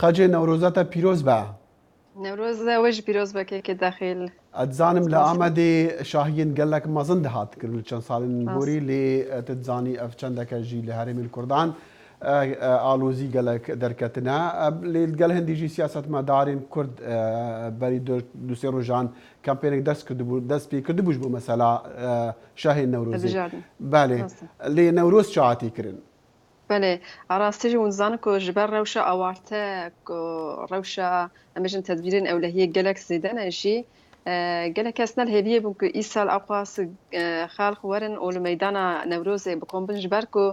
خەجێ نەورۆزەتە پیرۆز بە. نەورۆز وەش پیرۆز بەکێکی داخل. ئەتزانم لە ئامەدێ شاهین گەلک مەزن دەهاتکرد چەند ساڵن گۆری لێ تتزانی ئەف چەندەکە ژی لە هەرێمی کوردان ئالۆزی گەلک دەرکەتنە لێ گەل هەندیژی سیاسەتمەدارین کورد بەری دوسێ ڕۆژان کەمپێنێک دەست پێ کردبووش بۆ مەسەلا شاهین نەورۆزی. بەڵێ لێ نەورۆز چاعاتی کردن. بله ئاراستیژی ونزانە کو ji ber rewşa awarte ku rewşa em bêjin tedbîrên ewlehiyê gelek zêde ne jî gelek kes nel hêviyê bûn ku îsal aqas xalq werin û li meydana Newrozê bikombin ji ber ku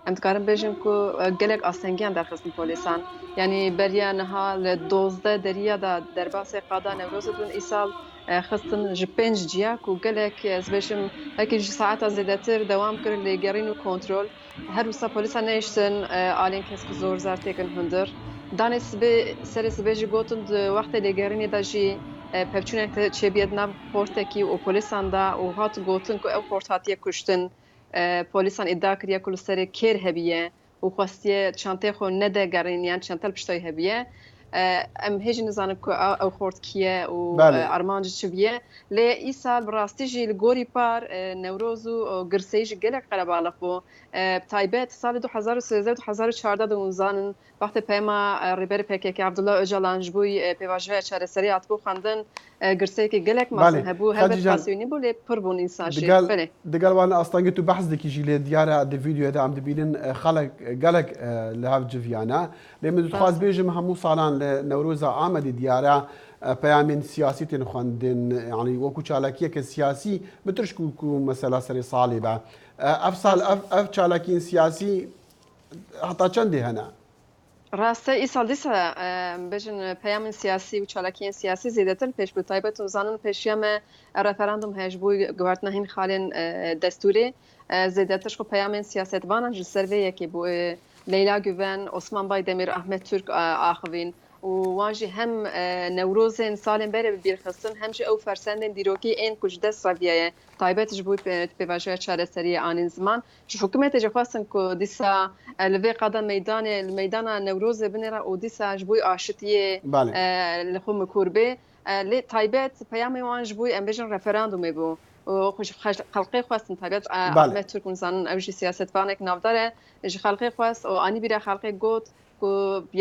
em dikarin bêjin ku gelek astengiyan derxistin polîsan. Yani beriya niha li 12 deriya da derbasê qada Newrozê bûn îsal xistin ji 5 ciya ku gelek ez bêjim wekî ji saeta zêdetir dewam kirin lêgerîn û kontrol. Her wisa polîsa nehiştin alên kesk zor zar têkin hundir. Danê sibê serê sibê jî gotin di wextê lêgerînê de jî pevçûnek çêbiye di nav portekî û polîsan da û hat gotin ku ew port hatiye kuştin. Polîsan iddia kiriye ku li serê kêr hebiye û xwestiye çanteyê xwe nede gerîniyan çantel piştayê hebiye. Em hêjî nizanin ku ew xort kiye û armancî çi biye. Lê îsal bi rastî jî li gorî par Newroz û girseyî jî gelek qelebalix bû. Taybet salê 2013-2014 de wizanin wextê peyama rêberê PKK Abdullah Öcalan ji bo pêvajoya çareseriyê hatibû xwendin girseyekî gelek mezin hebû helbet pasiyonî bû lê pir bûn însan jî. Digal wan astangî tu behs dikî jî lê diyara di vîdyoya de em dibînin xelek gelek li hev civiyane. Lê min dixwaz bêjim hemû salan li Newroza Amedê diyara peyamên siyasî tên xwendin yanî wekû çalakiyeke siyasî bi tirşk ku mesela serê salê be. Ev sal ev çalakiyên siyasî heta çendê hene? Rastî îsal dîsa bêjin peyamên siyasî û çalakiyên siyasî zêdetir pêş bû taybet û zanin pêşiya me referandum heye ji bo guhertina hîn xalên destûrê zêdetir xwe peyamên siyasetvanan ji ser vê yekê bû Leyla Güven, Osman Baydemir, Ahmet Türk axivîn û wan jî hem Newrozên salên berê bi bîr xistin hem jî ew fersendên dîrokî ên ku ji dest raviye taybet ji bo pêvajoya çareseriyê anîn ziman ji hikûmetê jî xwestin ku dîsa li vê qada meydanê li meydana Newrozê binêre û dîsa ji bo aşitiyê li xwe mikûr bê lê taybet peyamê wan ji bo em bêjin referandumê bû. خلقی خواستن طبیعت احمد ترک انسان اوجی سیاستوانک نافداره جی خلقی خواست و آنی بیره خلقی گوت کو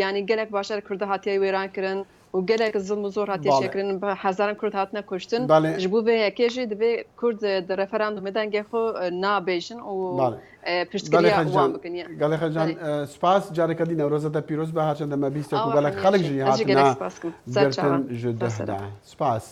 یعنی گلک باشر کرده هاتیه ویران کرن و گلک ظلم و زور هاتیه شکرن به هزاران کرد هاتنه کشتن جبو به یکیجی دوی کرد در رفراندوم دنگه خو نابیشن و پشتگیری وام بکنیه. گله خجان سپاس جاری کردی نوروز تا پیروز به هرچند ما بیست کو گلک خلق جی هاتنه گرتن جده سپاس.